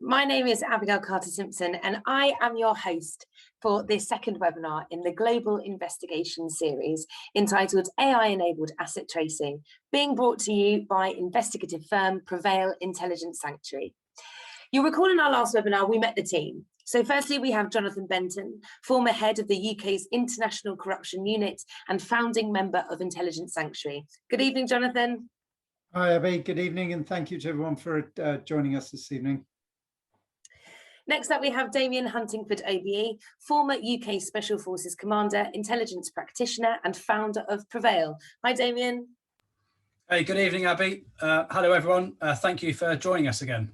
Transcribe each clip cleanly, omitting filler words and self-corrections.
My name is Abigail Carter-Simpson and I am your host for this second webinar in the Global Investigation series entitled AI-Enabled Asset Tracing, being brought to you by investigative firm Prevail Intelligence Sanctuary. You'll recall in our last webinar we met the team. So firstly, we have Jonathan Benton, former head of the UK's International Corruption Unit and founding member of Intelligence Sanctuary. Good evening, Jonathan. Hi, Abby. Good evening, and thank you to everyone for joining us this evening. Next up, we have Damien Huntingford OBE, former UK Special Forces Commander, intelligence practitioner and founder of Prevail. Hi, Damien. Hey, good evening, Abby. Hello, everyone. Thank you for joining us again.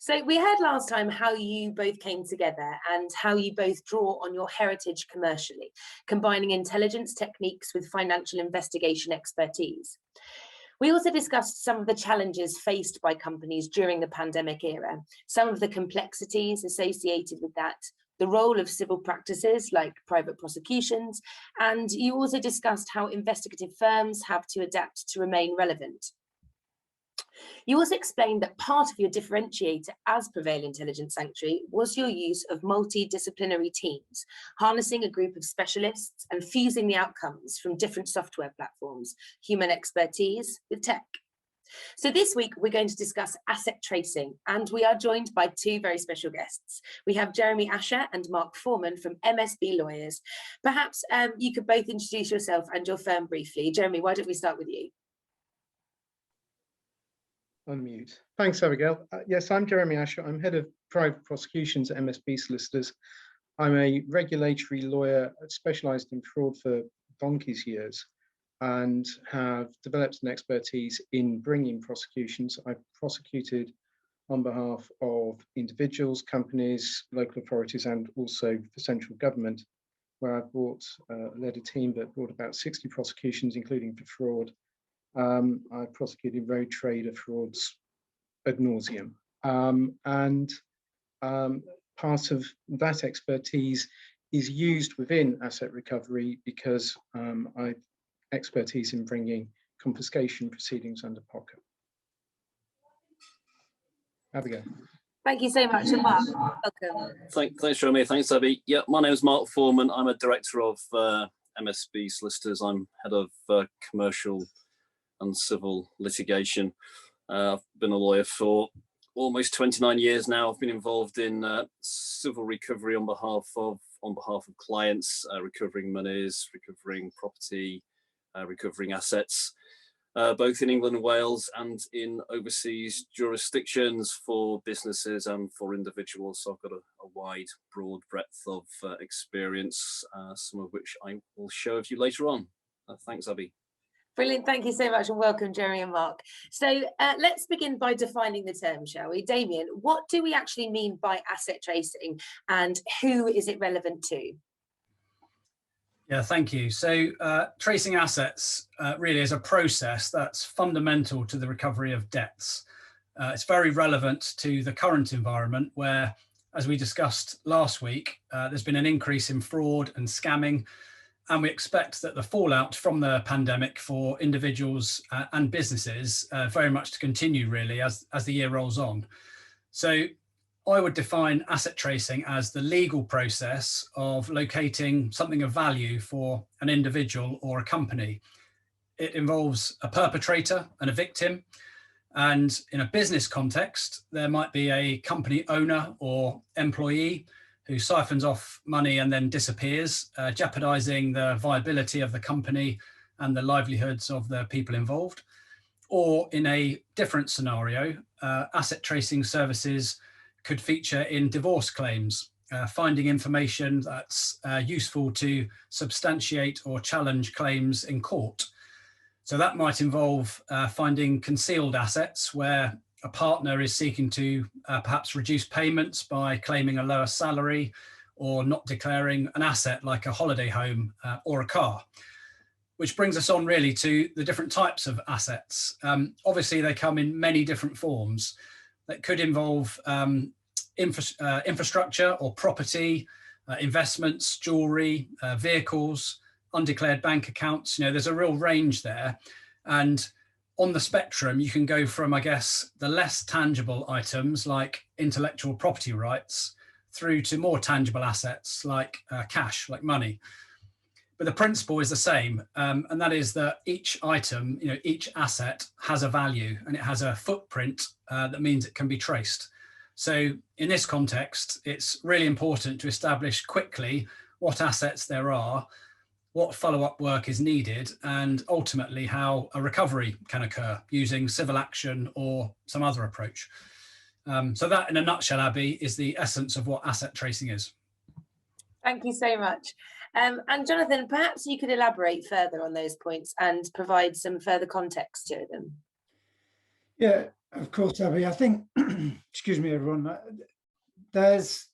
So we heard last time how you both came together and how you both draw on your heritage commercially, combining intelligence techniques with financial investigation expertise. We also discussed some of the challenges faced by companies during the pandemic era, some of the complexities associated with that, the role of civil practices like private prosecutions, and you also discussed how investigative firms have to adapt to remain relevant. You also explained that part of your differentiator as Prevail Intelligence Sanctuary was your use of multidisciplinary teams, harnessing a group of specialists and fusing the outcomes from different software platforms, human expertise with tech. So this week, we're going to discuss asset tracing, and we are joined by two very special guests. We have Jeremy Asher and Mark Foreman from MSB Lawyers. Perhaps you could both introduce yourself and your firm briefly. Jeremy, why don't we start with you? Unmute. Thanks, Abigail. Yes, I'm Jeremy Asher. I'm head of private prosecutions at MSB Solicitors. I'm a regulatory lawyer specialised in fraud for donkey's years and have developed an expertise in bringing prosecutions. I've prosecuted on behalf of individuals, companies, local authorities, and also the central government, where I've led a team that brought about 60 prosecutions, including for fraud. I prosecuted road trader frauds ad nauseum, and part of that expertise is used within asset recovery because I've expertise in bringing confiscation proceedings under POCA. Abigail. Thank you so much, and Mark, welcome. Thanks, Jeremy. Thanks, Abby. Yeah, my name is Mark Foreman. I'm a director of MSB Solicitors. I'm head of commercial and civil litigation. I've been a lawyer for almost 29 years now. I've been involved in civil recovery on behalf of clients, recovering monies, recovering property, recovering assets, both in England and Wales and in overseas jurisdictions for businesses and for individuals. So I've got a wide, broad breadth of experience, some of which I will show of you later on. Thanks, Abby. Brilliant, thank you so much and welcome, Jeremy and Mark. So let's begin by defining the term, shall we? Damien, what do we actually mean by asset tracing and who is it relevant to? Yeah, thank you. So tracing assets really is a process that's fundamental to the recovery of debts. It's very relevant to the current environment where, as we discussed last week, there's been an increase in fraud and scamming. And we expect that the fallout from the pandemic for individuals and businesses very much to continue really as the year rolls on. So I would define asset tracing as the legal process of locating something of value for an individual or a company. It involves a perpetrator and a victim. And in a business context, there might be a company owner or employee who siphons off money and then disappears, jeopardizing the viability of the company and the livelihoods of the people involved. Or in a different scenario, asset tracing services could feature in divorce claims, finding information that's useful to substantiate or challenge claims in court. So that might involve finding concealed assets where a partner is seeking to perhaps reduce payments by claiming a lower salary or not declaring an asset like a holiday home or a car. Which brings us on really to the different types of assets. Obviously, they come in many different forms that could involve infrastructure or property, investments, jewelry, vehicles, undeclared bank accounts. You know, there's a real range there. And on the spectrum, you can go from, I guess, the less tangible items like intellectual property rights through to more tangible assets like cash, like money. But the principle is the same, and that is that each item, each asset has a value and it has a footprint that means it can be traced. So in this context, it's really important to establish quickly what assets there are, what follow-up work is needed, and ultimately how a recovery can occur using civil action or some other approach. So that, in a nutshell, Abby, is the essence of what asset tracing is. Thank you so much. And Jonathan, perhaps you could elaborate further on those points and provide some further context to them. Yeah, of course, Abby. I think, excuse me, everyone, there's,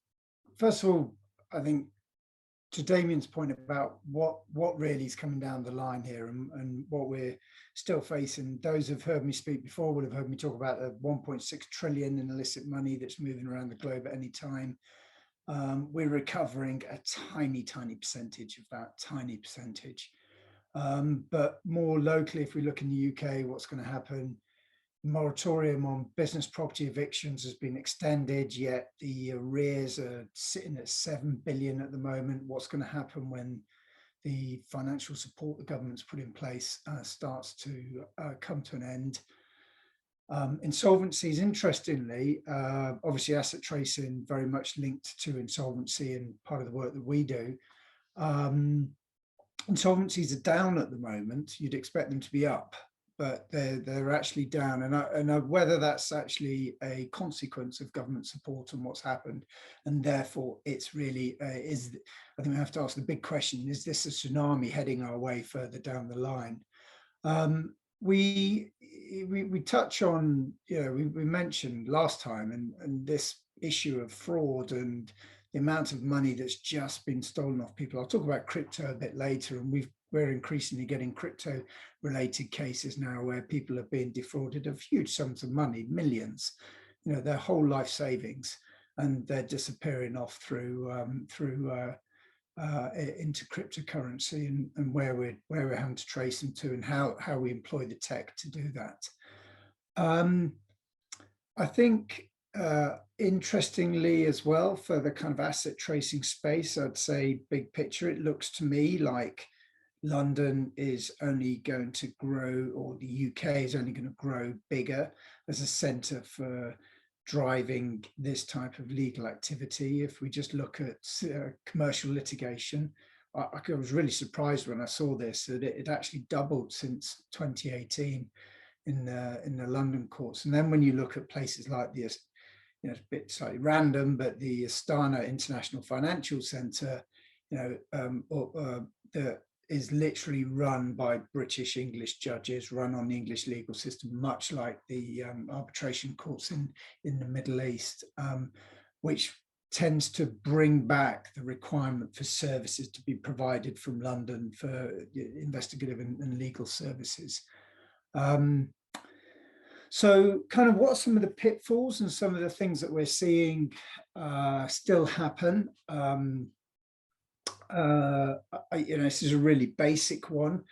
first of all, I think, to Damien's point about what really is coming down the line here and what we're still facing. Those who've heard me speak before will have heard me talk about the 1.6 trillion in illicit money that's moving around the globe at any time. We're recovering a tiny percentage of that, tiny percentage. But more locally, if we look in the UK, what's going to happen? Moratorium on business property evictions has been extended, yet the arrears are sitting at 7 billion at the moment. What's going to happen when the financial support the government's put in place starts to come to an end? Insolvencies, interestingly, obviously asset tracing very much linked to insolvency and part of the work that we do. Insolvencies are down at the moment. You'd expect them to be up, but they're actually down, and whether that's actually a consequence of government support and what's happened, and therefore it's really I think we have to ask the big question: is this a tsunami heading our way further down the line? We touch on, we mentioned last time, and this issue of fraud and the amount of money that's just been stolen off people. I'll talk about crypto a bit later, and we're increasingly getting crypto related cases now where people are being defrauded of huge sums of money, millions, their whole life savings, and they're disappearing off through into cryptocurrency, and where we're having to trace them to, and how we employ the tech to do that. I think interestingly as well, for the kind of asset tracing space, I'd say big picture, it looks to me like London is only going to grow, or the UK is only going to grow bigger as a centre for driving this type of legal activity. If we just look at commercial litigation, I was really surprised when I saw this, that it actually doubled since 2018 in the London courts. And then when you look at places like the, it's a bit slightly random, but the Astana International Financial Centre, that is literally run by British English judges, run on the English legal system, much like the arbitration courts in the Middle East, which tends to bring back the requirement for services to be provided from London for investigative and legal services. So kind of what are some of the pitfalls and some of the things that we're seeing still happen? This is a really basic one.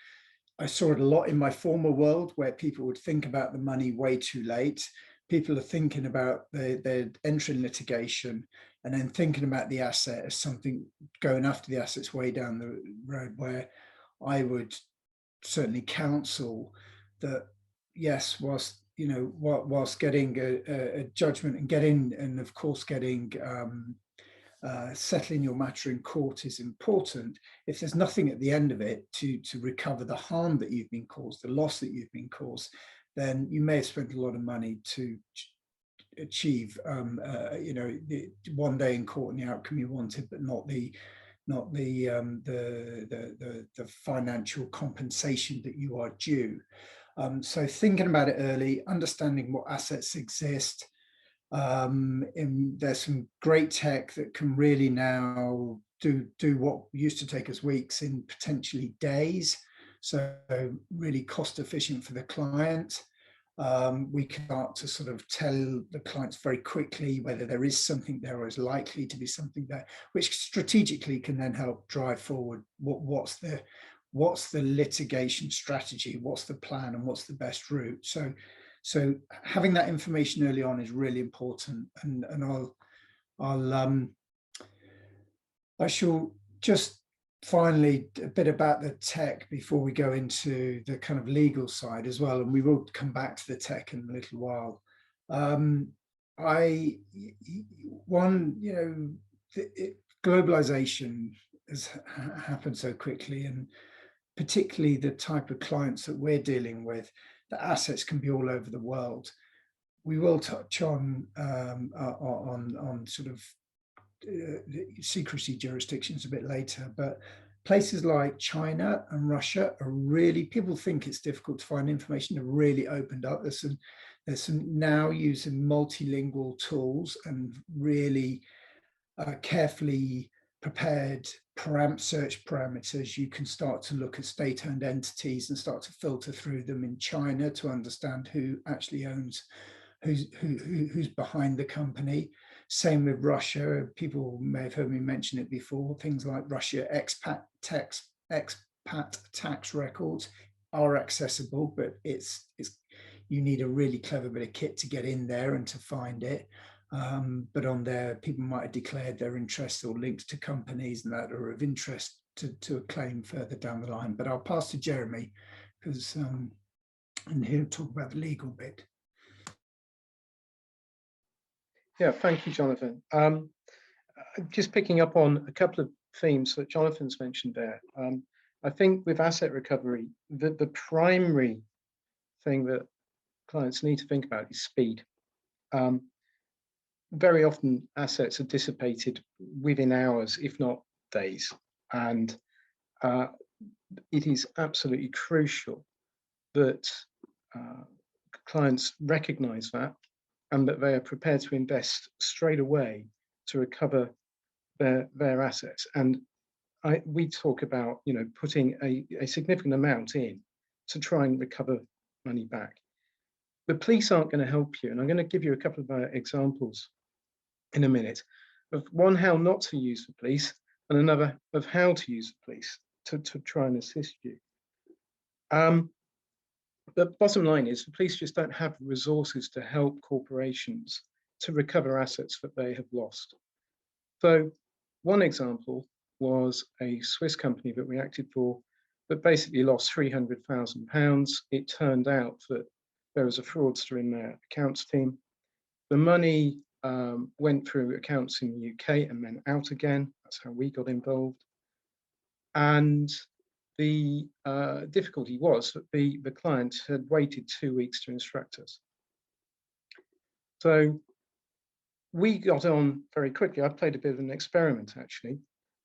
I saw it a lot in my former world, where people would think about the money way too late. People are thinking about their entering litigation and then thinking about the asset as something going after the assets way down the road, where I would certainly counsel that, yes, whilst getting a judgment and getting, and of course getting settling your matter in court is important, if there's nothing at the end of it to recover the harm that you've been caused, the loss that you've been caused, then you may have spent a lot of money to achieve the one day in court and the outcome you wanted, but not the financial compensation that you are due. So thinking about it early, understanding what assets exist. There's some great tech that can really now do what used to take us weeks in potentially days. So really cost efficient for the client. We can start to sort of tell the clients very quickly whether there is something there or is likely to be something there, which strategically can then help drive forward what's the what's the litigation strategy, what's the plan, and what's the best route. So having that information early on is really important. And I shall just finally a bit about the tech before we go into the kind of legal side as well, and we will come back to the tech in a little while. Globalization has happened so quickly, and particularly the type of clients that we're dealing with, the assets can be all over the world. We will touch on sort of secrecy jurisdictions a bit later, but places like China and Russia are really, people think it's difficult to find information, have really opened up. There's some now using multilingual tools and really carefully prepared search parameters. You can start to look at state-owned entities and start to filter through them in China to understand who actually owns, who's behind the company. Same with Russia. People may have heard me mention it before. Things like Russia expat tax records are accessible, but it's you need a really clever bit of kit to get in there and to find it. But on there, people might have declared their interests or links to companies that are of interest to a claim further down the line. But I'll pass to Jeremy, because and he'll talk about the legal bit. Yeah, thank you, Jonathan. Just picking up on a couple of themes that Jonathan's mentioned there. I think with asset recovery, the primary thing that clients need to think about is speed. Very often assets are dissipated within hours, if not days. And it is absolutely crucial that clients recognize that and that they are prepared to invest straight away to recover their assets. And we talk about, you know, putting a significant amount in to try and recover money back. The police aren't going to help you, and I'm going to give you a couple of examples in a minute of one, how not to use the police, and another of how to use the police to try and assist you. The bottom line is the police just don't have resources to help corporations to recover assets that they have lost. So one example was a Swiss company that we acted for that basically lost £300,000. It turned out that there was a fraudster in their accounts team. The money went through accounts in the UK and then out again. That's how we got involved. And the difficulty was that the client had waited 2 weeks to instruct us. So we got on very quickly. I played a bit of an experiment, actually.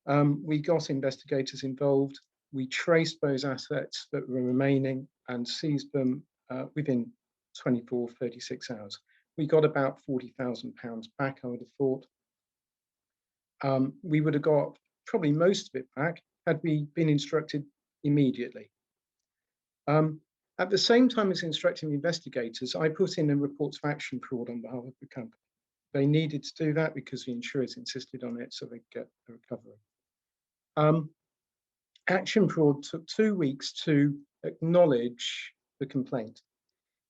We got investigators involved. We traced those assets that were remaining and seized them within 24, 36 hours. We got about £40,000 back, I would have thought. We would have got probably most of it back had we been instructed immediately. At the same time as instructing the investigators, I put in a reports of action fraud on behalf of the company. They needed to do that because the insurers insisted on it so they'd get the recovery. Action fraud took 2 weeks to acknowledge the complaint.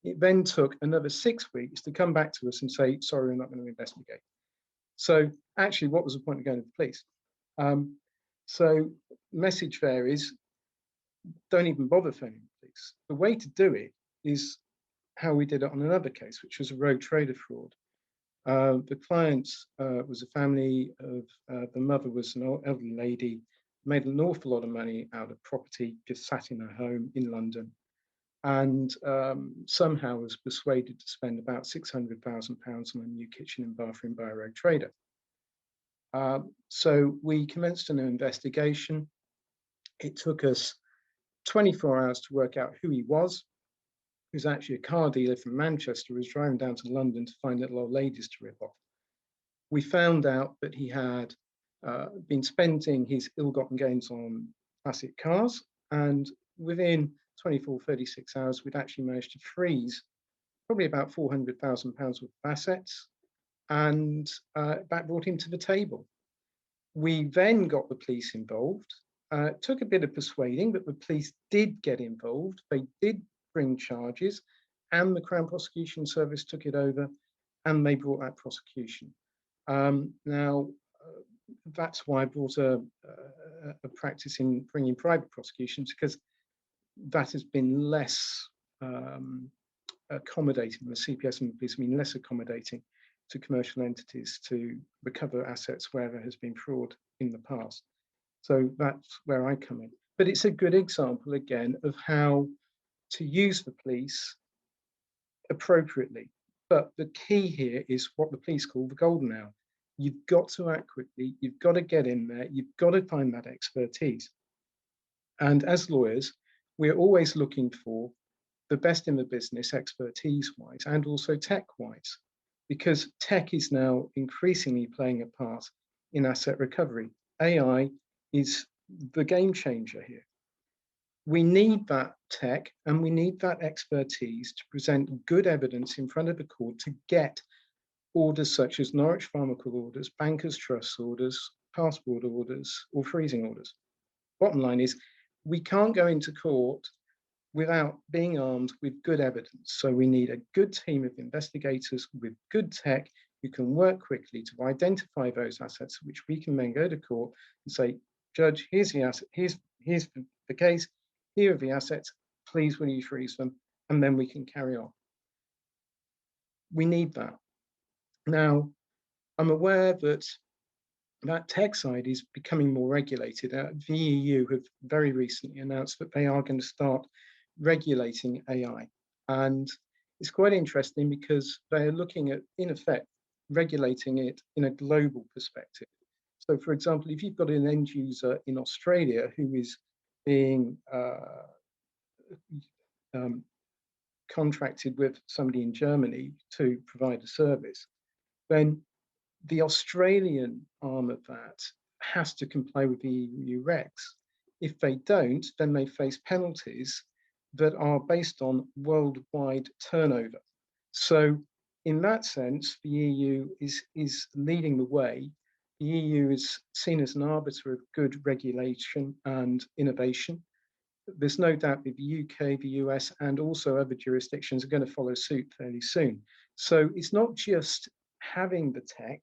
It then took another 6 weeks to come back to us and say, sorry, we're not going to investigate. So actually, what was the point of going to the police? So message there is, don't even bother phoning the police. The way to do it is how we did it on another case, which was a rogue trader fraud. The client was a family of, the mother was an elderly lady, made an awful lot of money out of property, just sat in her home in London, and somehow was persuaded to spend about £600,000 on a new kitchen and bathroom by a rogue trader. So we commenced an investigation. It took us 24 hours to work out who he was. He was actually a car dealer from Manchester, who was driving down to London to find little old ladies to rip off. We found out that he had been spending his ill-gotten gains on classic cars, and within 24, 36 hours, we'd actually managed to freeze probably about £400,000 worth of assets, and that brought him to the table. We then got the police involved. Took a bit of persuading, but the police did get involved. They did bring charges, and the Crown Prosecution Service took it over, and they brought that prosecution. Now, that's why I brought a practice in bringing private prosecutions, because that has been less accommodating. The CPS and the police have been less accommodating to commercial entities to recover assets where there has been fraud in the past. So that's where I come in. But it's a good example, again, of how to use the police appropriately. But the key here is what the police call the golden hour. You've got to act quickly. You've got to get in there. You've got to find that expertise. And as lawyers, we're always looking for the best in the business, expertise-wise, and also tech-wise, because tech is now increasingly playing a part in asset recovery. AI is the game changer here. We need that tech and we need that expertise to present good evidence in front of the court to get orders such as Norwich Pharmacal orders, bankers' trust orders, passport orders, or freezing orders. Bottom line is, we can't go into court without being armed with good evidence. So we need a good team of investigators with good tech who can work quickly to identify those assets, which we can then go to court and say, Judge, here's the asset, here's the case, here are the assets, please will you freeze them? And then we can carry on. We need that. Now, I'm aware that that tech side is becoming more regulated. The EU have very recently announced that they are going to start regulating AI. And it's quite interesting because they're looking at, in effect, regulating it in a global perspective. So, for example, if you've got an end user in Australia who is being contracted with somebody in Germany to provide a service, then the Australian arm of that has to comply with the EU regs. If they don't, then they face penalties that are based on worldwide turnover. So in that sense, the EU is leading the way. The EU is seen as an arbiter of good regulation and innovation. There's no doubt that the UK, the US, and also other jurisdictions are going to follow suit fairly soon. So it's not just having the tech,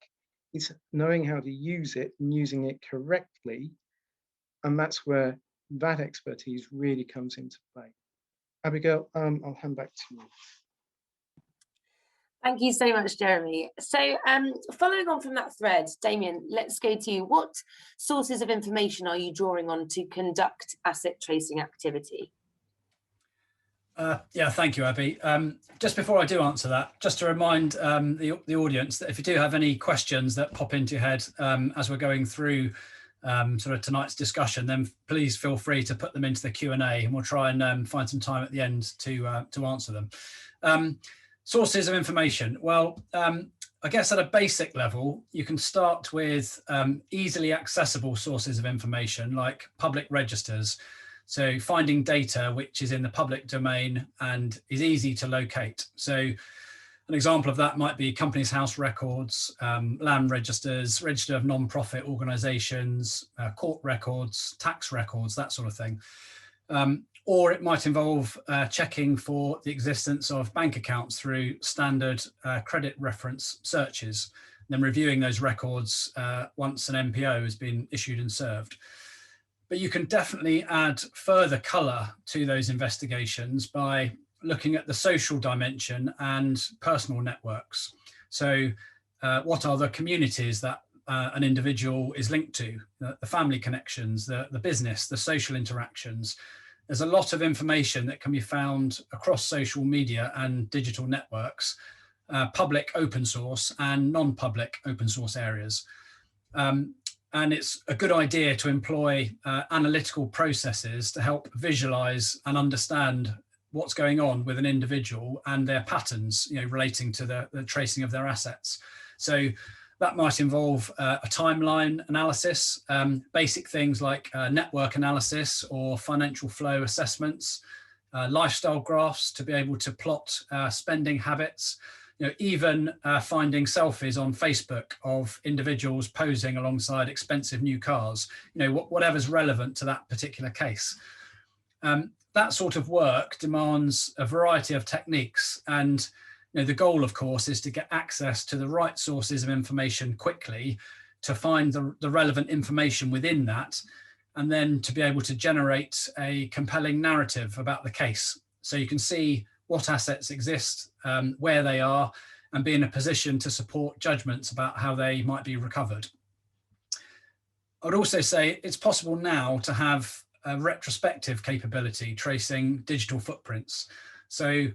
it's knowing how to use it and using it correctly. And that's where that expertise really comes into play. Abigail, I'll hand back to you. Thank you so much, Jeremy. So following on from that thread, Damien, let's go to you. What sources of information are you drawing on to conduct asset tracing activity? Yeah, thank you, Abby. Just before I do answer that, just to remind the audience that if you do have any questions that pop into your head as we're going through sort of tonight's discussion, then please feel free to put them into the Q&A, and we'll try and find some time at the end to answer them. Sources of information. Well, I guess at a basic level, you can start with easily accessible sources of information like public registers. So finding data which is in the public domain and is easy to locate. So an example of that might be Companies House records, land registers, register of non-profit organisations, court records, tax records, that sort of thing. Or it might involve checking for the existence of bank accounts through standard credit reference searches, then reviewing those records once an MPO has been issued and served. But you can definitely add further colour to those investigations by looking at the social dimension and personal networks. So what are the communities that an individual is linked to, the family connections, the business, the social interactions. There's a lot of information that can be found across social media and digital networks, public open source and non-public open source areas. And it's a good idea to employ analytical processes to help visualize and understand what's going on with an individual and their patterns, relating to the tracing of their assets. So that might involve a timeline analysis, basic things like network analysis or financial flow assessments, lifestyle graphs to be able to plot spending habits, even finding selfies on Facebook of individuals posing alongside expensive new cars, whatever's relevant to that particular case. That sort of work demands a variety of techniques, and the goal, of course, is to get access to the right sources of information quickly, to find the relevant information within that, and then to be able to generate a compelling narrative about the case. So you can see what assets exist, where they are, and be in a position to support judgments about how they might be recovered. I would also say it's possible now to have a retrospective capability tracing digital footprints. So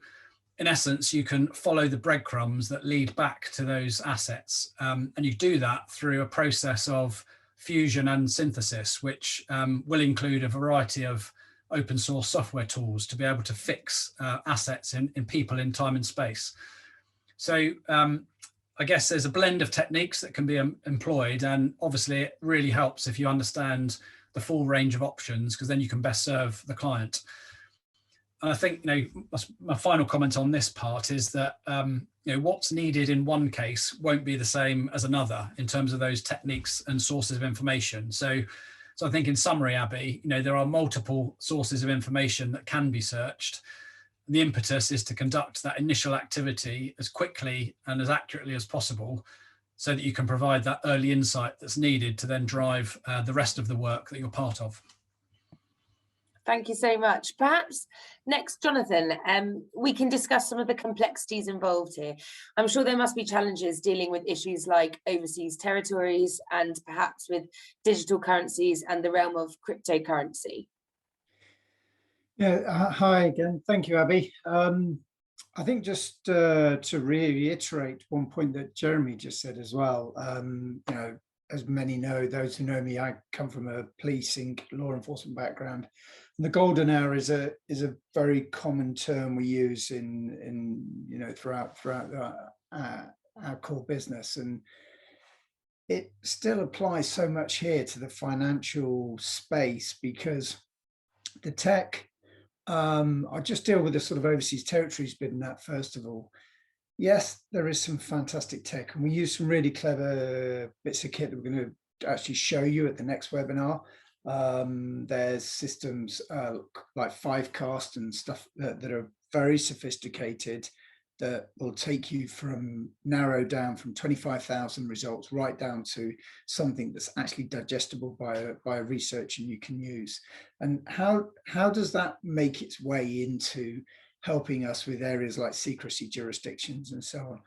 in essence, you can follow the breadcrumbs that lead back to those assets. And you do that through a process of fusion and synthesis, which will include a variety of open source software tools to be able to fix assets in people in time and space. So I guess there's a blend of techniques that can be employed, and obviously it really helps if you understand the full range of options, because then you can best serve the client. And I think, my final comment on this part is that, what's needed in one case won't be the same as another in terms of those techniques and sources of information. So I think in summary, Abby, there are multiple sources of information that can be searched. The impetus is to conduct that initial activity as quickly and as accurately as possible, so that you can provide that early insight that's needed to then drive the rest of the work that you're part of. Thank you so much. Perhaps next, Jonathan, we can discuss some of the complexities involved here. I'm sure there must be challenges dealing with issues like overseas territories and perhaps with digital currencies and the realm of cryptocurrency. Yeah, hi again. Thank you, Abby. I think just to reiterate one point that Jeremy just said as well, as many know, those who know me, I come from a policing law enforcement background. And the golden hour is a very common term we use in throughout our core business, and it still applies so much here to the financial space, because the tech, I'll just deal with the sort of overseas territories bit in that first of all. Yes, there is some fantastic tech, and we use some really clever bits of kit that we're going to actually show you at the next webinar. There's systems like Fivecast and stuff that are very sophisticated, that will take you narrow down from 25,000 results right down to something that's actually digestible by a researcher you can use. And how does that make its way into helping us with areas like secrecy jurisdictions and so on?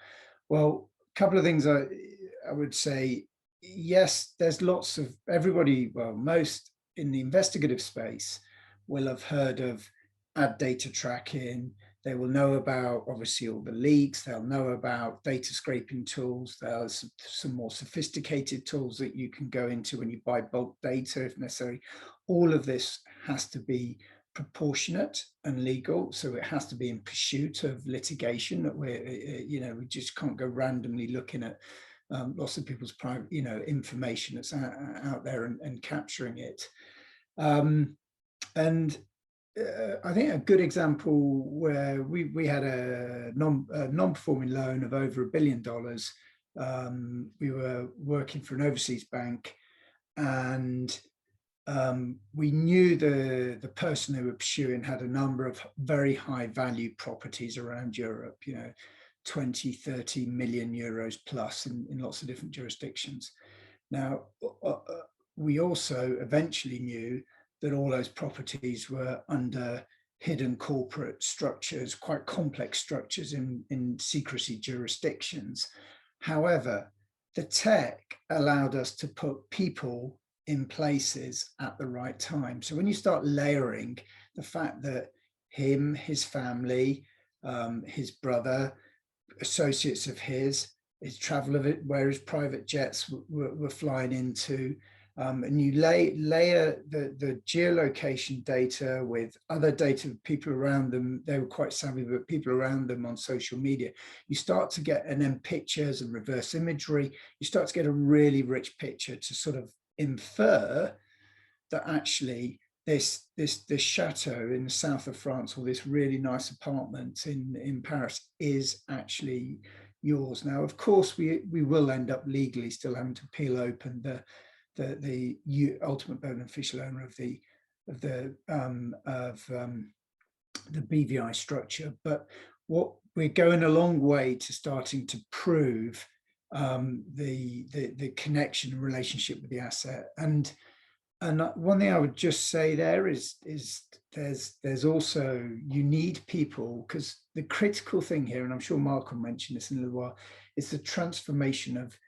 Well, a couple of things I would say. Yes, there's lots of most in the investigative space will have heard of ad data tracking. They will know about, obviously, all the leaks. They'll know about data scraping tools. There's some more sophisticated tools that you can go into when you buy bulk data, if necessary. All of this has to be proportionate and legal, so it has to be in pursuit of litigation. That we just can't go randomly looking at lots of people's private, information that's out there and capturing it. I think a good example where we had a non-performing loan of over $1 billion. We were working for an overseas bank, and we knew the person who were pursuing had a number of very high value properties around Europe, 20, 30 million euros plus in lots of different jurisdictions. Now, we also eventually knew that all those properties were under hidden corporate structures, quite complex structures in secrecy jurisdictions. However, the tech allowed us to put people in places at the right time. So when you start layering the fact that him, his family, his brother, associates of his travel of it, where his private jets were flying into, and you layer the geolocation data with other data of people around them. They were quite savvy, but people around them on social media, you start to get, and then pictures and reverse imagery, you start to get a really rich picture to sort of infer that actually this chateau in the south of France, or this really nice apartment in Paris, is actually yours. Now, of course, we will end up legally still having to peel open the ultimate beneficial owner of the BVI structure, but what we're going a long way to starting to prove the connection and relationship with the asset. And one thing I would just say there is there's also, you need people, because the critical thing here, and I'm sure Mark will mention this in a little while, is the transformation of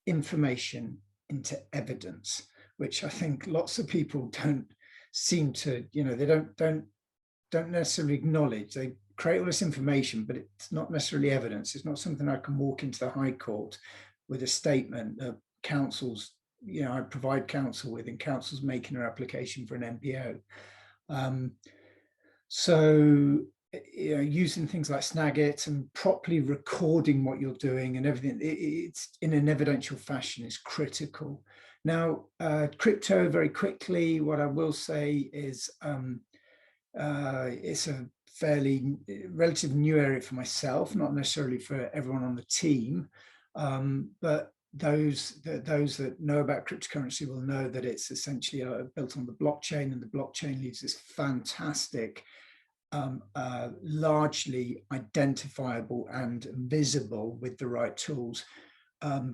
information into evidence, which I think lots of people don't seem to, they don't necessarily acknowledge. They create all this information, but it's not necessarily evidence. It's not something I can walk into the High Court with a statement that counsel's, I provide counsel with, and counsel's making her application for an MPO. So, using things like Snagit and properly recording what you're doing and everything, it's in an evidential fashion is critical. Now, crypto, very quickly, what I will say is it's a fairly relatively new area for myself, not necessarily for everyone on the team, but those that know about cryptocurrency will know that it's essentially built on the blockchain, and the blockchain leaves this fantastic, largely identifiable and visible with the right tools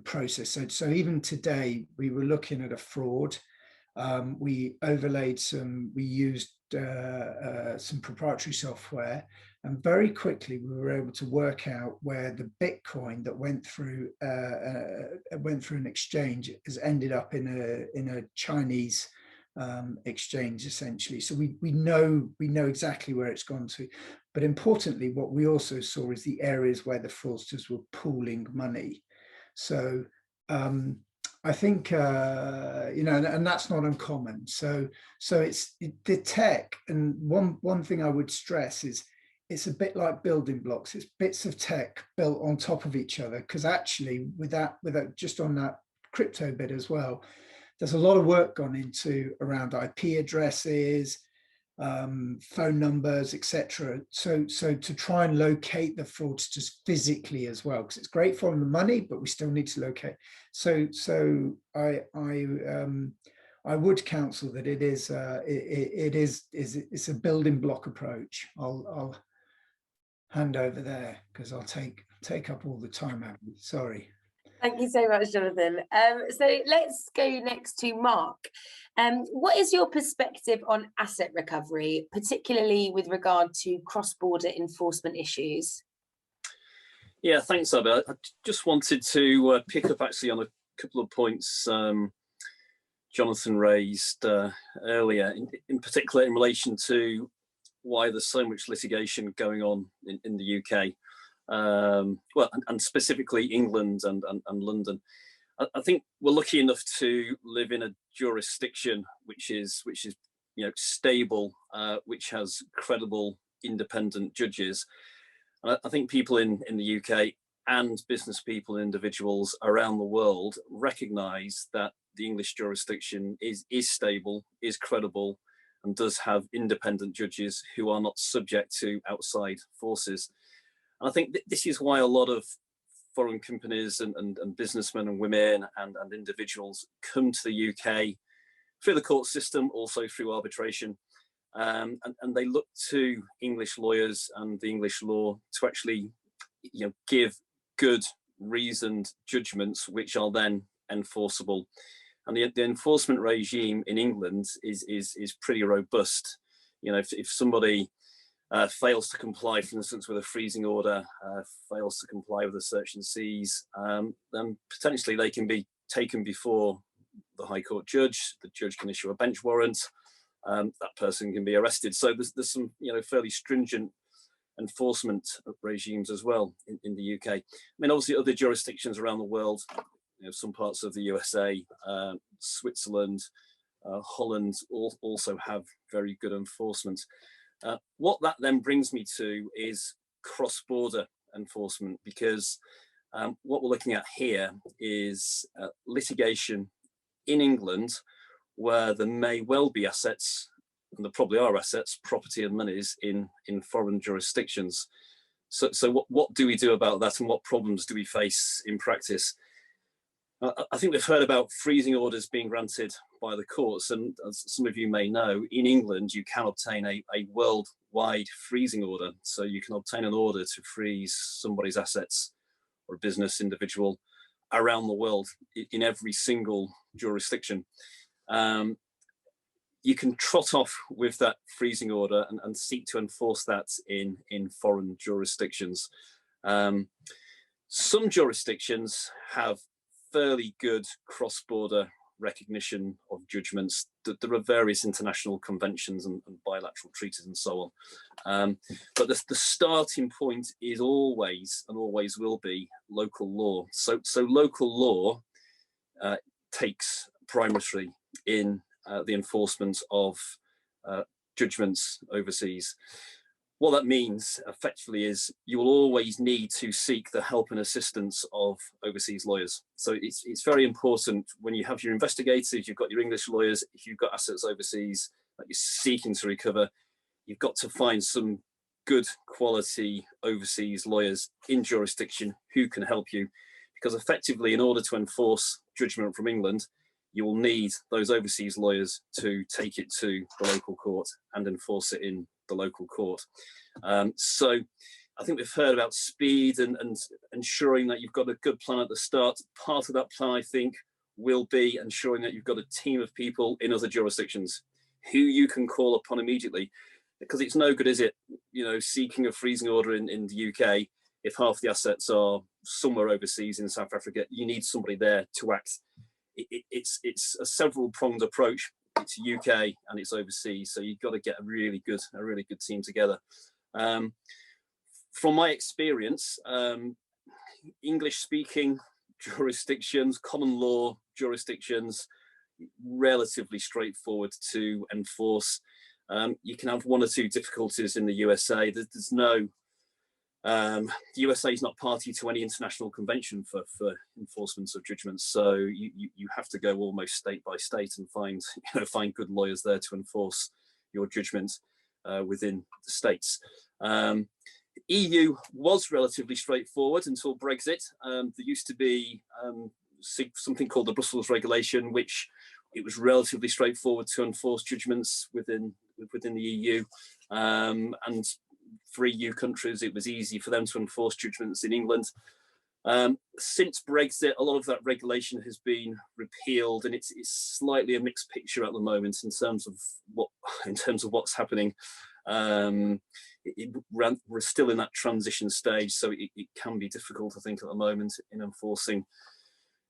process. So even today, we were looking at a fraud. We overlaid we used some proprietary software, and very quickly we were able to work out where the Bitcoin that went through an exchange has ended up in a Chinese exchange, essentially. So we know exactly where it's gone to. But importantly, what we also saw is the areas where the fraudsters were pooling money. So I think and that's not uncommon. So it's the tech, and one thing I would stress is it's a bit like building blocks. It's bits of tech built on top of each other, because actually with that just on that crypto bit as well, there's a lot of work gone into around IP addresses, phone numbers, etc. So to try and locate the fraudsters physically as well, because it's great following the money, but we still need to locate. So I would counsel that it's a building block approach. I'll hand over there because I'll take up all the time, Abby. Sorry. Thank you so much, Jonathan. So let's go next to Mark. What is your perspective on asset recovery, particularly with regard to cross-border enforcement issues? Yeah, thanks, Abby. I just wanted to pick up actually on a couple of points Jonathan raised earlier, in particular in relation to why there's so much litigation going on in the UK. Well, and specifically England and London. I think we're lucky enough to live in a jurisdiction which is stable, which has credible, independent judges. And I think people in the UK and business people and individuals around the world recognise that the English jurisdiction is stable, is credible, and does have independent judges who are not subject to outside forces. And I think this is why a lot of foreign companies and businessmen and women and individuals come to the UK through the court system, also through arbitration, and they look to English lawyers and the English law to actually give good, reasoned judgments which are then enforceable. And the enforcement regime in England is pretty robust. If somebody fails to comply, for instance, with a freezing order, fails to comply with a search and seize, then potentially they can be taken before the High Court judge. The judge can issue a bench warrant. That person can be arrested. So there's some fairly stringent enforcement regimes as well in the UK. I mean, obviously other jurisdictions around the world, some parts of the USA, Switzerland, Holland also have very good enforcement. What that then brings me to is cross-border enforcement, because what we're looking at here is litigation in England where there may well be assets, and there probably are assets, property and monies in foreign jurisdictions. So what do we do about that, and what problems do we face in practice? I think we've heard about freezing orders being granted by the courts, and as some of you may know, in England you can obtain a worldwide freezing order. So you can obtain an order to freeze somebody's assets or a business individual around the world in every single jurisdiction. You can trot off with that freezing order and seek to enforce that in foreign jurisdictions. Some jurisdictions have fairly good cross-border recognition of judgments. There are various international conventions and bilateral treaties and so on. But the starting point is always, and always will be, local law. So local law takes primacy in the enforcement of judgments overseas. What that means effectively is you will always need to seek the help and assistance of overseas lawyers. So it's very important when you have your investigators, you've got your English lawyers, if you've got assets overseas that you're seeking to recover, you've got to find some good quality overseas lawyers in jurisdiction who can help you. Because effectively, in order to enforce judgment from England, you will need those overseas lawyers to take it to the local court and enforce it in the local court. So I think we've heard about speed and ensuring that you've got a good plan at the start. Part of that plan, I think, will be ensuring that you've got a team of people in other jurisdictions who you can call upon immediately. Because it's no good, is it, seeking a freezing order in the UK if half the assets are somewhere overseas in South Africa. You need somebody there to act. It's a several-pronged approach. It's UK and it's overseas, so you've got to get a really good team together. From my experience, English-speaking jurisdictions, common law jurisdictions, relatively straightforward to enforce. You can have one or two difficulties in the USA. There's no the USA is not party to any international convention for enforcement of judgments, so you have to go almost state by state and find good lawyers there to enforce your judgment within the states. The EU was relatively straightforward until Brexit. There used to be something called the Brussels regulation, which it was relatively straightforward to enforce judgments within the EU, and for EU countries, it was easy for them to enforce judgments in England. Since Brexit, a lot of that regulation has been repealed, and it's slightly a mixed picture at the moment in terms of what's happening. We're still in that transition stage, so it can be difficult, I think, at the moment in enforcing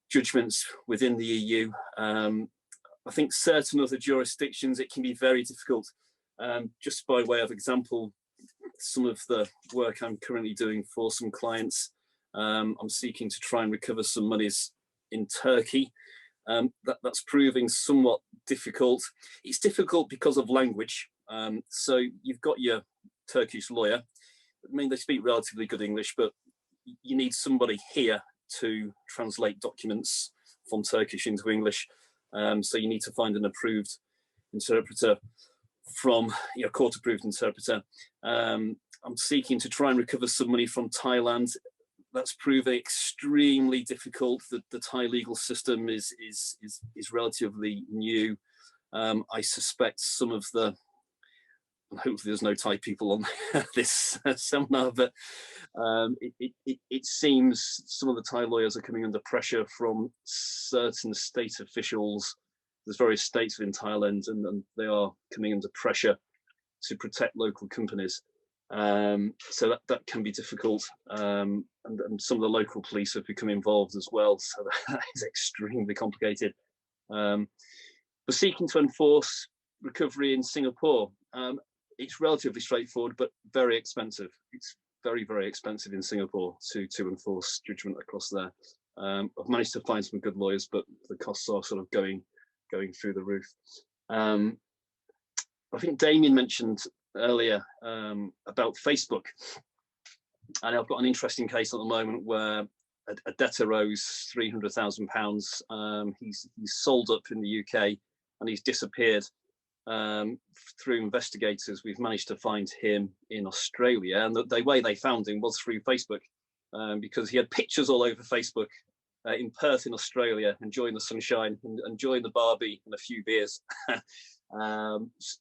judgments within the EU. I think certain other jurisdictions, it can be very difficult. Just by way of example, some of the work I'm currently doing for some clients, I'm seeking to try and recover some monies in Turkey. That's proving somewhat difficult. It's difficult because of language. So you've got your Turkish lawyer. I mean, they speak relatively good English, but you need somebody here to translate documents from Turkish into English. So you need to find an approved interpreter from your court-approved interpreter. I'm seeking to try and recover some money from Thailand. That's proving extremely difficult. The Thai legal system is relatively new. I suspect some of the, and hopefully there's no Thai people on this seminar, but it seems some of the Thai lawyers are coming under pressure from certain state officials. There's various states within Thailand, and they are coming under pressure to protect local companies. So that can be difficult, and some of the local police have become involved as well, so that is extremely complicated. But seeking to enforce recovery in Singapore, it's relatively straightforward, but very expensive. It's very, very expensive in Singapore to enforce judgment across there. I've managed to find some good lawyers, but the costs are sort of going through the roof. I think Damien mentioned earlier about Facebook, and I've got an interesting case at the moment where a debtor owes £300,000. He's sold up in the UK and he's disappeared. through investigators, we've managed to find him in Australia, and the way they found him was through Facebook, because he had pictures all over Facebook in Perth in Australia, enjoying the sunshine and enjoying the barbie and a few beers.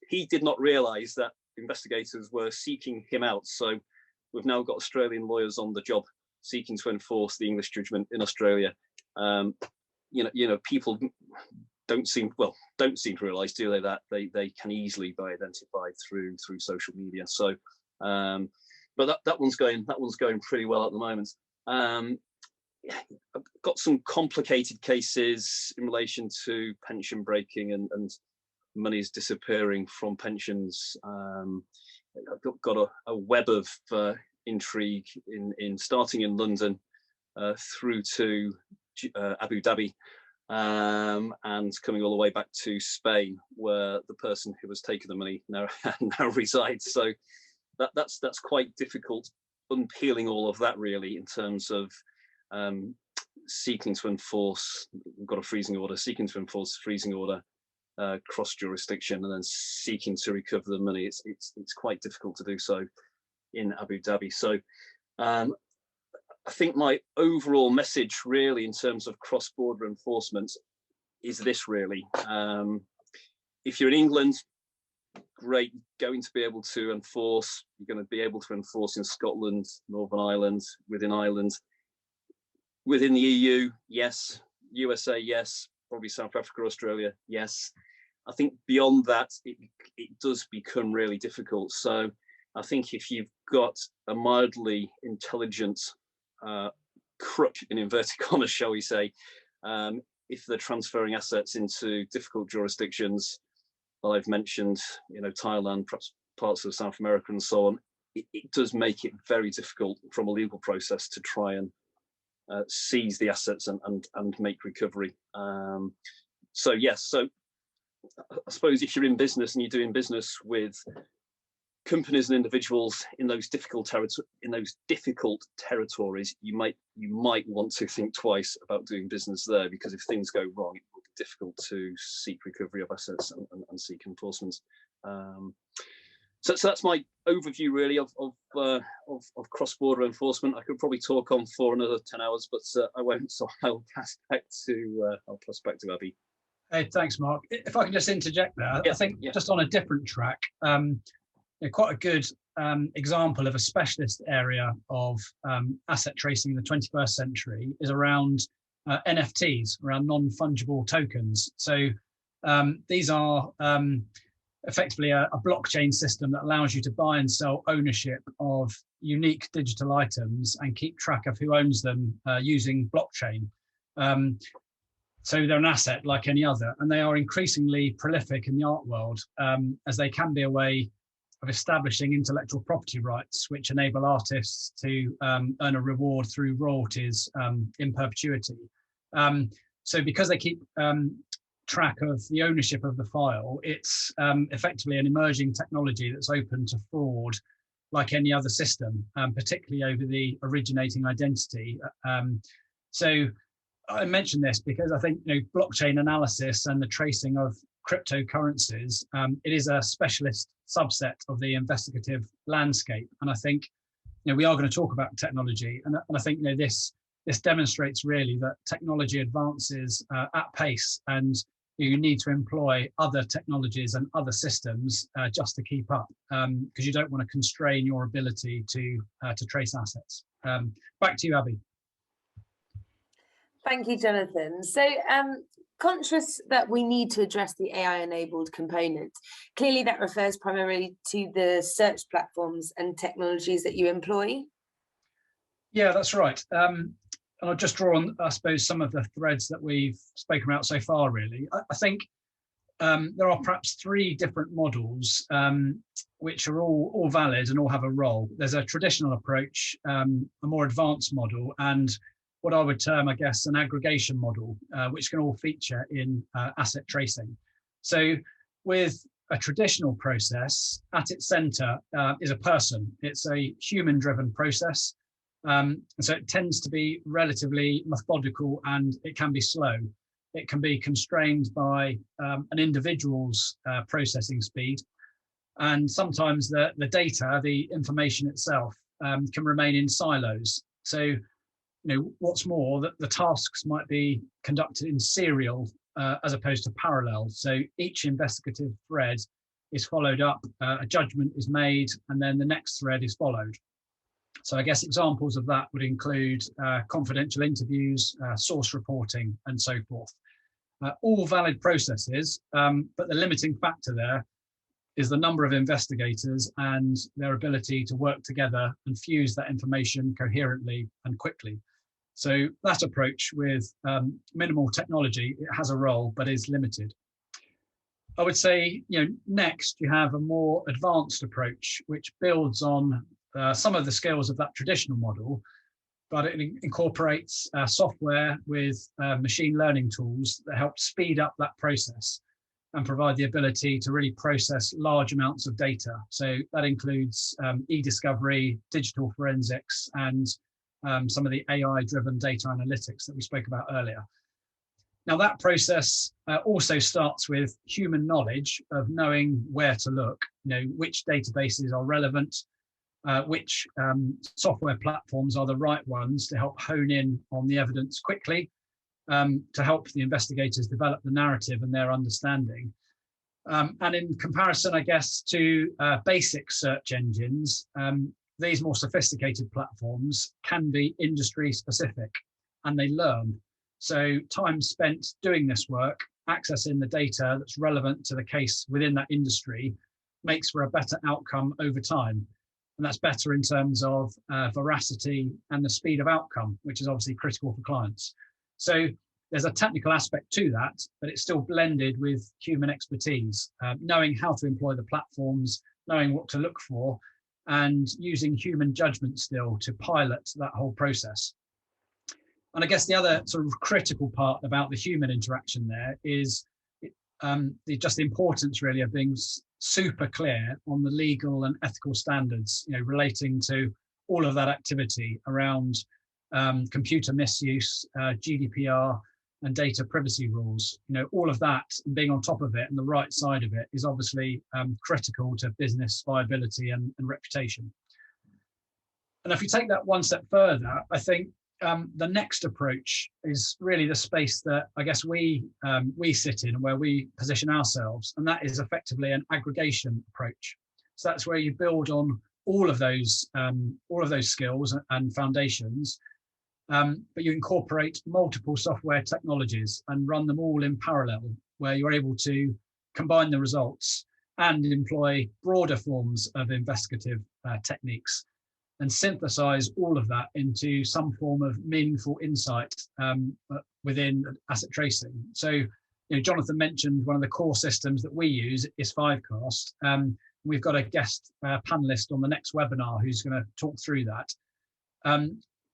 He did not realise that investigators were seeking him out, so we've now got Australian lawyers on the job seeking to enforce the English judgment in Australia. People don't seem to realise, do they, that they can easily be identified through social media. So, but that one's going pretty well at the moment. I've got some complicated cases in relation to pension breaking and monies disappearing from pensions. I've got a web of intrigue in starting in London through to Abu Dhabi, and coming all the way back to Spain, where the person who has taken the money now resides. So that's quite difficult, unpeeling all of that really, in terms of seeking to enforce. We've got a freezing order, seeking to enforce freezing order cross jurisdiction, and then seeking to recover the money. It's quite difficult to do so in Abu Dhabi. So I think my overall message really in terms of cross-border enforcement is this really. If you're in England, great, going to be able to enforce. You're going to be able to enforce in Scotland, Northern Ireland, within Ireland. Within the EU, yes. USA, yes. Probably South Africa, Australia, yes. I think beyond that, it does become really difficult. So I think if you've got a mildly intelligent crook, in inverted commas, shall we say, if they're transferring assets into difficult jurisdictions, I've mentioned, Thailand, perhaps parts of South America and so on, it does make it very difficult from a legal process to try and seize the assets and make recovery. So yes, so I suppose if you're in business and you're doing business with companies and individuals in those difficult territories, you might want to think twice about doing business there, because if things go wrong, it will be difficult to seek recovery of assets and seek enforcement. So that's my overview really of cross-border enforcement. I could probably talk on for another 10 hours, but I won't. So I'll pass back to Abby. Hey, thanks, Mark. If I can just interject there, yeah, I think yeah. Just on a different track, quite a good example of a specialist area of asset tracing in the 21st century is around NFTs, around non-fungible tokens. So these are effectively a blockchain system that allows you to buy and sell ownership of unique digital items and keep track of who owns them using blockchain. So they're an asset like any other, and they are increasingly prolific in the art world, as they can be a way of establishing intellectual property rights, which enable artists to earn a reward through royalties in perpetuity. So because they keep track of the ownership of the file, it's effectively an emerging technology that's open to fraud like any other system, particularly over the originating identity. So I mention this because I think blockchain analysis and the tracing of cryptocurrencies, it is a specialist subset of the investigative landscape. And I think we are going to talk about technology, and I think this demonstrates really that technology advances at pace, and you need to employ other technologies and other systems just to keep up, because you don't want to constrain your ability to trace assets. Back to you, Abby. Thank you, Jonathan. So conscious that we need to address the AI-enabled component, clearly that refers primarily to the search platforms and technologies that you employ. Yeah, that's right. And I'll just draw on, I suppose, some of the threads that we've spoken about so far, really. I think there are perhaps three different models which are all valid and all have a role. There's a traditional approach, a more advanced model, and what I would term, I guess, an aggregation model, which can all feature in asset tracing. So with a traditional process, at its center is a person. It's a human-driven process. And so it tends to be relatively methodical, and it can be slow. it can be constrained by an individual's processing speed. And sometimes the data, the information itself, can remain in silos. So, what's more, that the tasks might be conducted in serial as opposed to parallel. So each investigative thread is followed up, a judgment is made, and then the next thread is followed. So I guess examples of that would include confidential interviews, source reporting, and so forth. All valid processes, but the limiting factor there is the number of investigators and their ability to work together and fuse that information coherently and quickly. So that approach with minimal technology, it has a role, but is limited. I would say, next you have a more advanced approach, which builds on some of the skills of that traditional model, but it incorporates software with machine learning tools that help speed up that process and provide the ability to really process large amounts of data. So that includes e-discovery, digital forensics, and some of the AI-driven data analytics that we spoke about earlier. Now that process also starts with human knowledge of knowing where to look, which databases are relevant, which software platforms are the right ones to help hone in on the evidence quickly, to help the investigators develop the narrative and their understanding. And in comparison, I guess, to basic search engines, these more sophisticated platforms can be industry specific and they learn. So time spent doing this work, accessing the data that's relevant to the case within that industry, makes for a better outcome over time. And that's better in terms of veracity and the speed of outcome, which is obviously critical for clients. So there's a technical aspect to that, but it's still blended with human expertise, knowing how to employ the platforms, knowing what to look for, and using human judgment still to pilot that whole process. And I guess the other sort of critical part about the human interaction there is just the importance really of being super clear on the legal and ethical standards, relating to all of that activity around computer misuse, GDPR, and data privacy rules. All of that, and being on top of it and the right side of it, is obviously critical to business viability and reputation. And if you take that one step further, I think the next approach is really the space that I guess we sit in and where we position ourselves, and that is effectively an aggregation approach. So that's where you build on all of those skills and foundations, but you incorporate multiple software technologies and run them all in parallel, where you're able to combine the results and employ broader forms of investigative techniques and synthesize all of that into some form of meaningful insight within asset tracing. So, Jonathan mentioned one of the core systems that we use is Fivecast. We've got a guest panelist on the next webinar who's going to talk through that.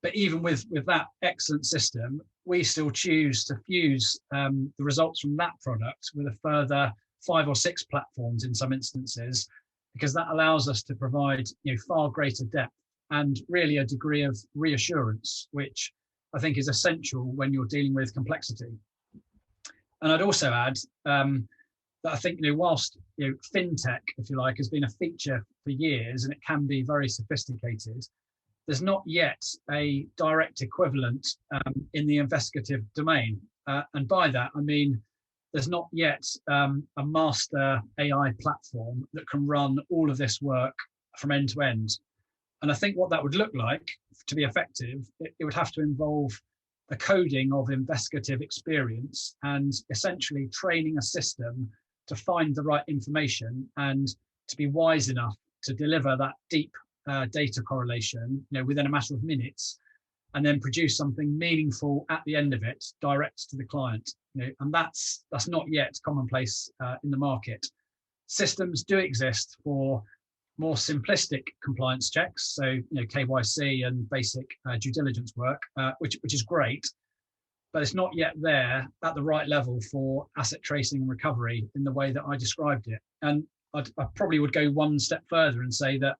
But even with that excellent system, we still choose to fuse the results from that product with a further 5 or 6 platforms in some instances, because that allows us to provide far greater depth and really a degree of reassurance, which I think is essential when you're dealing with complexity. And I'd also add that I think whilst fintech, if you like, has been a feature for years and it can be very sophisticated, there's not yet a direct equivalent in the investigative domain. And by that, I mean, there's not yet a master AI platform that can run all of this work from end to end. And I think what that would look like to be effective, it would have to involve the coding of investigative experience and essentially training a system to find the right information and to be wise enough to deliver that deep data correlation, within a matter of minutes, and then produce something meaningful at the end of it, direct to the client. And that's not yet commonplace in the market. Systems do exist for more simplistic compliance checks, so KYC and basic due diligence work, which is great, but it's not yet there at the right level for asset tracing and recovery in the way that I described it. And I probably would go one step further and say that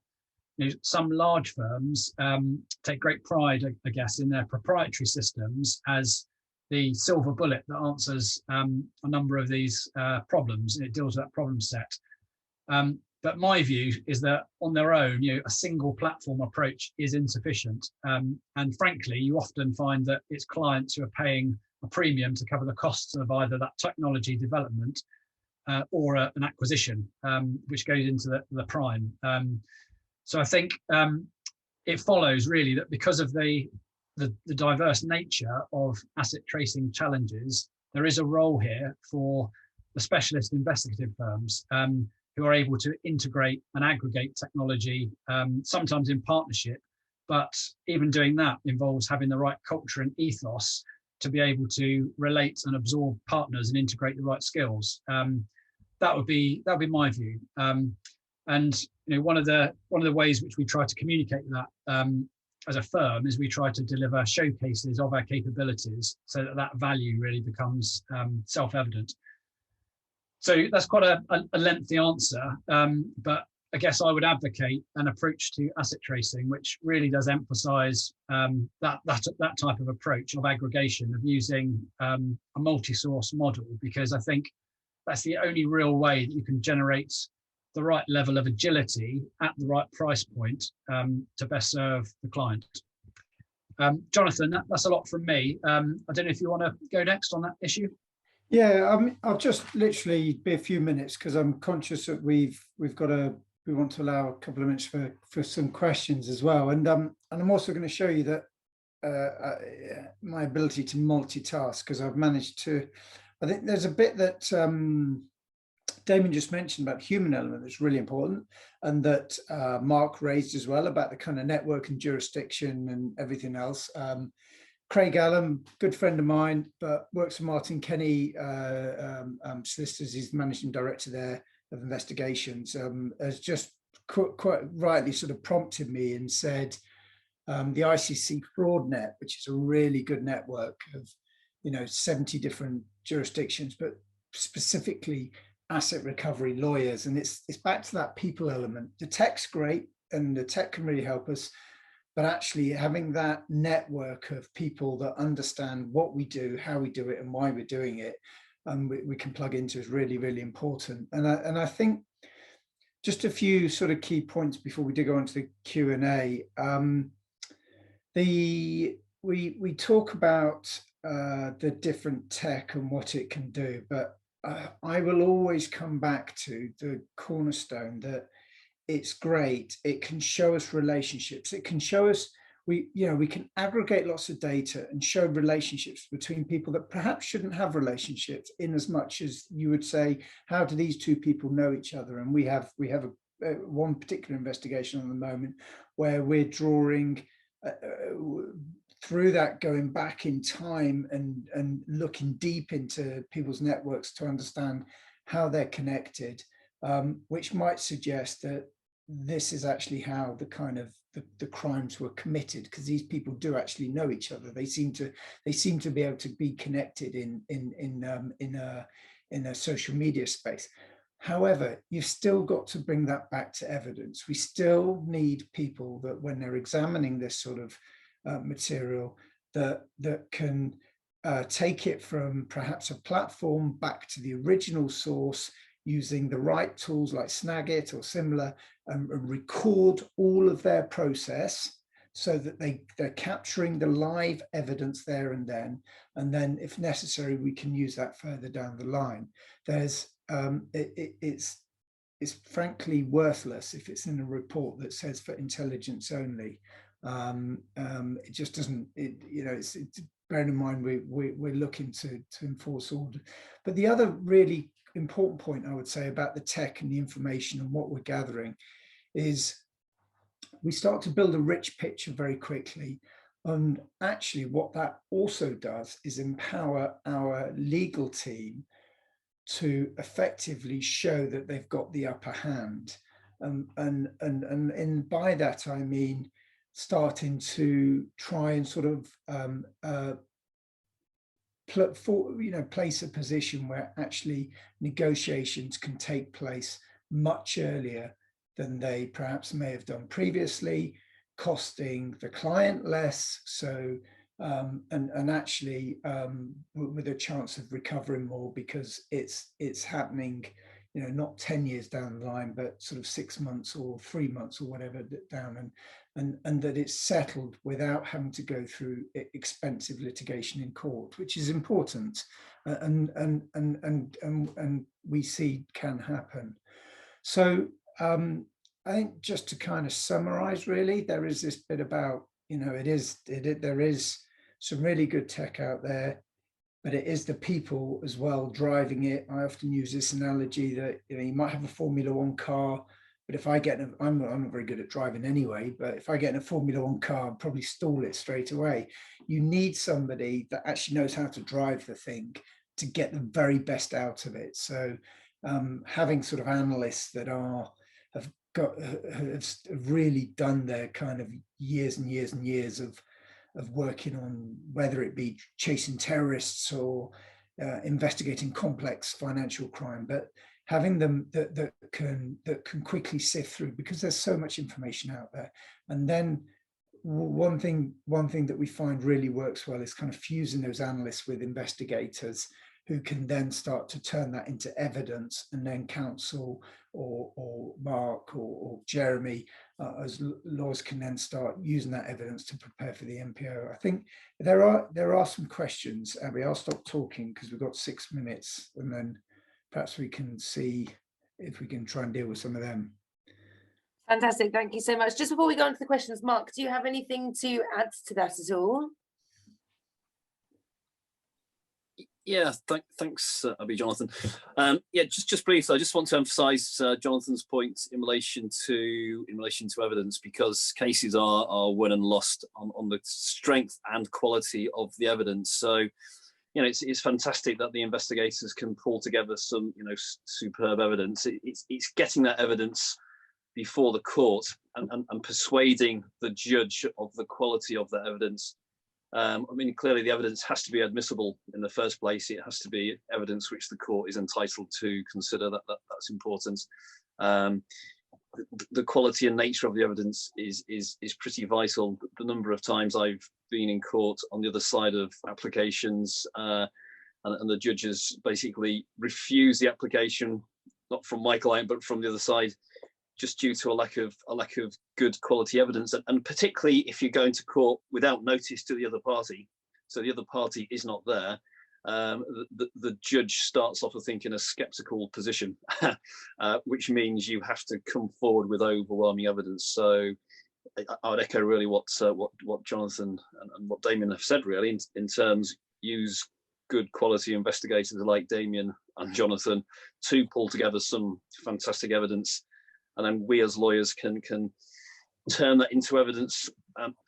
some large firms take great pride, I guess, in their proprietary systems as the silver bullet that answers a number of these problems, and it deals with that problem set. But my view is that on their own, a single platform approach is insufficient. And frankly, you often find that it's clients who are paying a premium to cover the costs of either that technology development or an acquisition, which goes into the prime. So I think it follows really that because of the diverse nature of asset tracing challenges, there is a role here for the specialist investigative firms who are able to integrate and aggregate technology, sometimes in partnership, but even doing that involves having the right culture and ethos to be able to relate and absorb partners and integrate the right skills. That would be my view. And one of the ways which we try to communicate that as a firm is we try to deliver showcases of our capabilities so that value really becomes self-evident. So that's quite a lengthy answer, but I guess I would advocate an approach to asset tracing which really does emphasise that type of approach of aggregation, of using a multi-source model, because I think that's the only real way that you can generate the right level of agility at the right price point to best serve the client. Jonathan, that's a lot from me. I don't know if you want to go next on that issue. Yeah, I'll just literally be a few minutes because I'm conscious that we want to allow a couple of minutes for some questions as well. And I'm also going to show you that my ability to multitask, because I've managed to. I think there's a bit that Damien just mentioned about the human element that's really important, and that Mark raised as well about the kind of network and jurisdiction and everything else. Craig Allen, good friend of mine, but works for Martin Kenny Solicitors. He's the managing director there of investigations. Has just quite rightly sort of prompted me and said the ICC fraud net, which is a really good network of 70 different jurisdictions, but specifically asset recovery lawyers, and it's back to that people element. The tech's great and the tech can really help us, but actually having that network of people that understand what we do, how we do it, and why we're doing it, we can plug into is really, really important. And I think just a few sort of key points before we do go on to the Q&A. We talk about the different tech and what it can do, but I will always come back to the cornerstone that it's great. It can show us relationships. It can show us, we can aggregate lots of data and show relationships between people that perhaps shouldn't have relationships, in as much as you would say, how do these two people know each other? And we have one particular investigation on the moment where we're drawing through that, going back in time and looking deep into people's networks to understand how they're connected, which might suggest that this is actually how the kind of the crimes were committed, because these people do actually know each other. They seem to be able to be connected in a social media space. However, you've still got to bring that back to evidence. We still need people that, when they're examining this sort of material, that can take it from perhaps a platform back to the original source, using the right tools like Snagit or similar, and record all of their process so that they're capturing the live evidence there and then if necessary we can use that further down the line. There's it's frankly worthless if it's in a report that says for intelligence only. It just doesn't, it's bearing in mind we're looking to enforce order. But the other really important point I would say about the tech and the information and what we're gathering is we start to build a rich picture very quickly. And actually what that also does is empower our legal team to effectively show that they've got the upper hand. And by that I mean starting to try and sort of place a position where actually negotiations can take place much earlier than they perhaps may have done previously, costing the client less. So and actually with a chance of recovering more, because it's happening, you know, not 10 years down the line, but sort of 6 months or 3 months or whatever down, and that it's settled without having to go through expensive litigation in court, which is important, and we see can happen. So I think just to kind of summarize, really, there is this bit about, you know, there is some really good tech out there, but it is the people as well driving it. I often use this analogy that, you know, you might have a Formula One car, but if I get, I'm not very good at driving anyway, but if I get in a Formula One car, I'll probably stall it straight away. You need somebody that actually knows how to drive the thing to get the very best out of it. So having sort of analysts that have really done their kind of years and years and years of working on, whether it be chasing terrorists or investigating complex financial crime, but having them that can quickly sift through, because there's so much information out there. And then one thing that we find really works well is kind of fusing those analysts with investigators who can then start to turn that into evidence, and then counsel or Mark or Jeremy as lawyers can then start using that evidence to prepare for the MPO. I think there are some questions, Abby. I'll stop talking because we've got 6 minutes, and then perhaps we can see if we can try and deal with some of them. Fantastic, thank you so much. Just before we go on to the questions, Mark, do you have anything to add to that at all? Yeah, thanks, Abby, Jonathan. Yeah, just briefly, I just want to emphasise Jonathan's point in relation to evidence, because cases are won and lost on the strength and quality of the evidence. So, you know, it's fantastic that the investigators can pull together some, you know, superb evidence. It's getting that evidence before the court and persuading the judge of the quality of that evidence. I mean, clearly the evidence has to be admissible in the first place. It has to be evidence which the court is entitled to consider. That's important. The quality and nature of the evidence is pretty vital. The number of times I've been in court on the other side of applications, and the judges basically refuse the application, not from my client, but from the other side, just due to a lack of good quality evidence, and particularly if you're going to court without notice to the other party, so the other party is not there, the judge starts off, I think, in a skeptical position, which means you have to come forward with overwhelming evidence. So I would echo really what Jonathan and what Damien have said, really, in terms, use good quality investigators like Damien and Jonathan to pull together some fantastic evidence. And then we as lawyers can turn that into evidence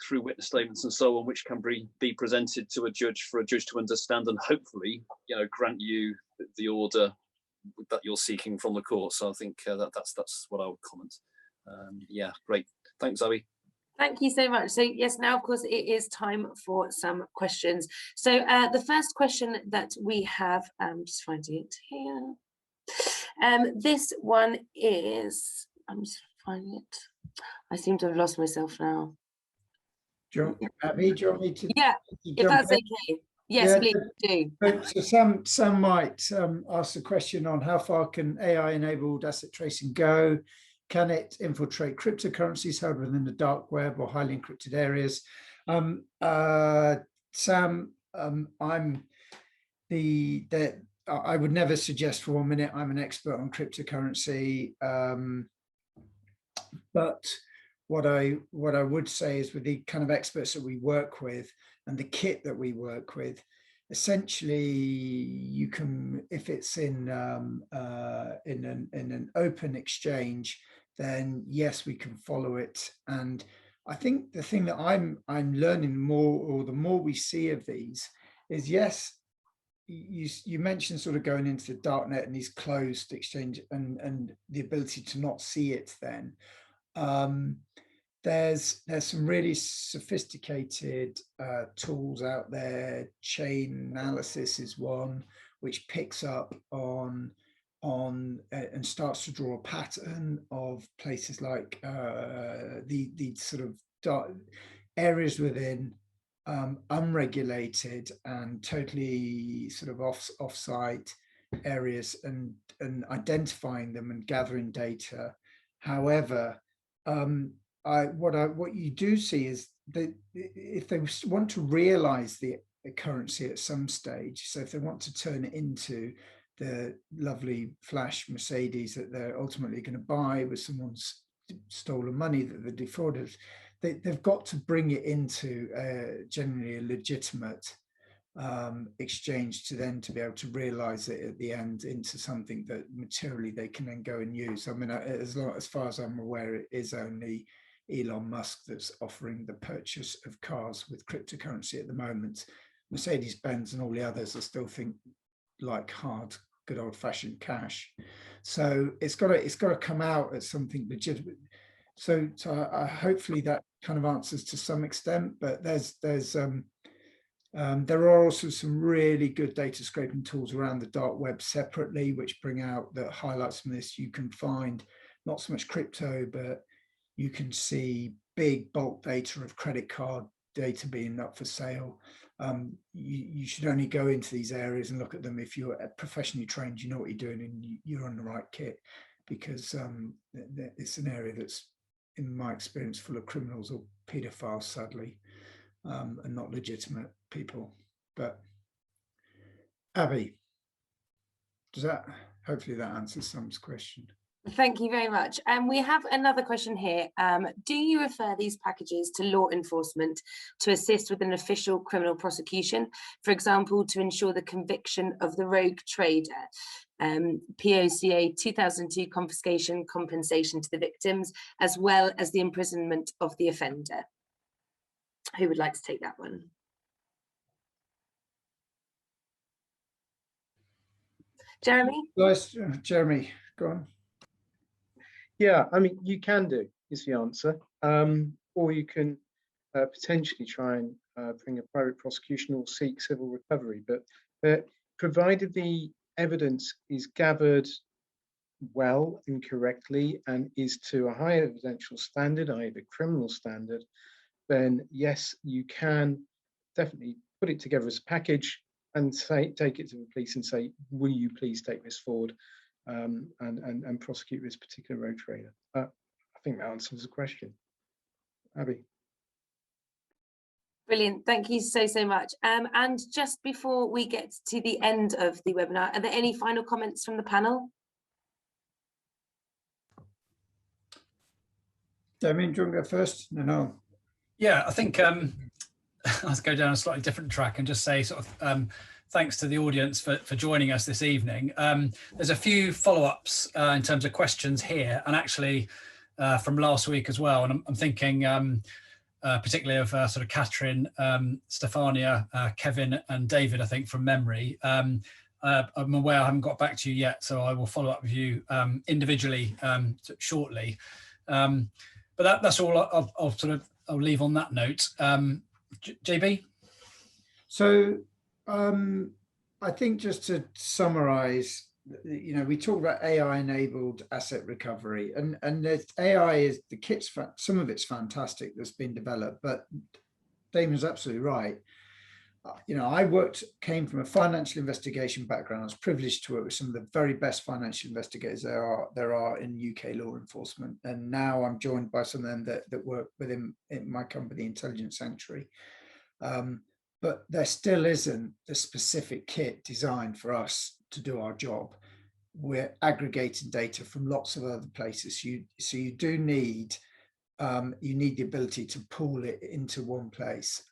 through witness statements and so on, which can be presented to a judge for a judge to understand, and hopefully, you know, grant you the order that you're seeking from the court. So I think that's what I would comment. Yeah, great. Thanks, Zoe. Thank you so much. So yes, now of course it is time for some questions. So the first question that we have, just finding it here. This one is, I'm just finding it. I seem to have lost myself now. Abby, do you want me to? Yeah, if that's okay. Yes, yeah, please do. So some might ask a question on how far can AI-enabled asset tracing go? Can it infiltrate cryptocurrencies held within the dark web or highly encrypted areas? Sam, I would never suggest for 1 minute I'm an expert on cryptocurrency, but what I would say is, with the kind of experts that we work with and the kit that we work with, essentially you can, if it's in an open exchange, then yes, we can follow it. And I think the thing that I'm learning more, or the more we see of these, is yes, you mentioned sort of going into the darknet and these closed exchange and the ability to not see it then. There's some really sophisticated tools out there. Chain analysis is one, which picks up on and starts to draw a pattern of places like the sort of dark areas within unregulated and totally sort of off-site areas and identifying them and gathering data. However, what you do see is that if they want to realize the currency at some stage, so if they want to turn it into the lovely flash Mercedes that they're ultimately going to buy with someone's stolen money that they defrauded, they've got to bring it into generally a legitimate exchange to be able to realize it at the end into something that materially they can then go and use. I mean, as far as I'm aware, it is only Elon Musk that's offering the purchase of cars with cryptocurrency at the moment. Mercedes-Benz and all the others are still like hard, good old-fashioned cash. So it's got to come out as something legitimate. So hopefully that kind of answers to some extent. But there are also some really good data scraping tools around the dark web separately, which bring out that highlights from this. You can find not so much crypto, but you can see big bulk data of credit card data being up for sale. You should only go into these areas and look at them if you're professionally trained, you know what you're doing and you're on the right kit, because it's an area that's, in my experience, full of criminals or paedophiles, sadly, and not legitimate people. But Abby, hopefully that answers Sam's question. Thank you very much. We have another question here. Do you refer these packages to law enforcement to assist with an official criminal prosecution, for example, to ensure the conviction of the rogue trader, POCA 2002 confiscation compensation to the victims, as well as the imprisonment of the offender? Who would like to take that one? Jeremy? Jeremy, go on. Yeah, I mean, you can do, is the answer. Or you can potentially try and bring a private prosecution or seek civil recovery. But provided the evidence is gathered well and correctly and is to a high evidential standard, i.e. the criminal standard, then yes, you can definitely put it together as a package and take it to the police and say, will you please take this forward and prosecute this particular rogue trader? I think that answers the question. Abby. Brilliant. Thank you so much. And just before we get to the end of the webinar, are there any final comments from the panel? Damien, do you want to go first? No. Yeah, I think I'll go down a slightly different track and just say sort of thanks to the audience for joining us this evening. There's a few follow-ups in terms of questions here, and actually from last week as well. And I'm thinking particularly of sort of Catherine, Stefania, Kevin and David, I think, from memory. I'm aware I haven't got back to you yet, so I will follow up with you individually shortly. But that's all I'll leave on that note. JB? So I think just to summarize, we talk about AI-enabled asset recovery, and AI is the kit's, some of it's fantastic that's been developed, but Damien's absolutely right. I came from a financial investigation background. I was privileged to work with some of the very best financial investigators there are in UK law enforcement, and now I'm joined by some of them that work within my company, Intelligence Sanctuary. But there still isn't the specific kit designed for us to do our job. We're aggregating data from lots of other places. So you do need the ability to pool it into one place.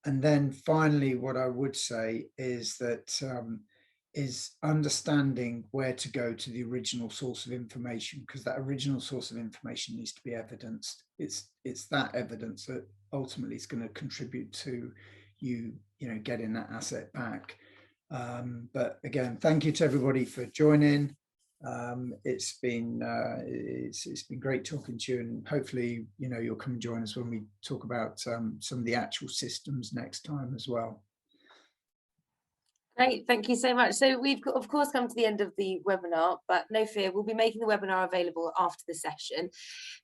And then finally, what I would say is that is understanding where to go to the original source of information, because that original source of information needs to be evidenced. It's that evidence that ultimately is going to contribute to you getting that asset back. But again, thank you to everybody for joining. It's been great talking to you, and hopefully you'll come and join us when we talk about some of the actual systems next time as well. Great, thank you so much. So we've got, of course, come to the end of the webinar, but no fear, we'll be making the webinar available after the session.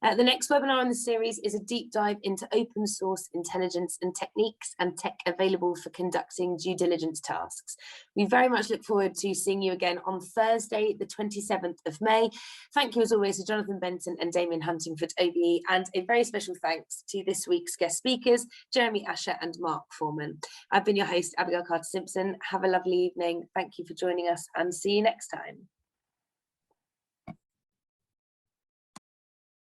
The next webinar in the series is a deep dive into open source intelligence and techniques and tech available for conducting due diligence tasks. We very much look forward to seeing you again on Thursday, the 27th of May. Thank you as always to Jonathan Benton and Damien Huntingford OBE, and a very special thanks to this week's guest speakers, Jeremy Asher and Mark Foreman. I've been your host, Abigail Carter-Simpson. Have a lovely evening. Thank you for joining us and see you next time.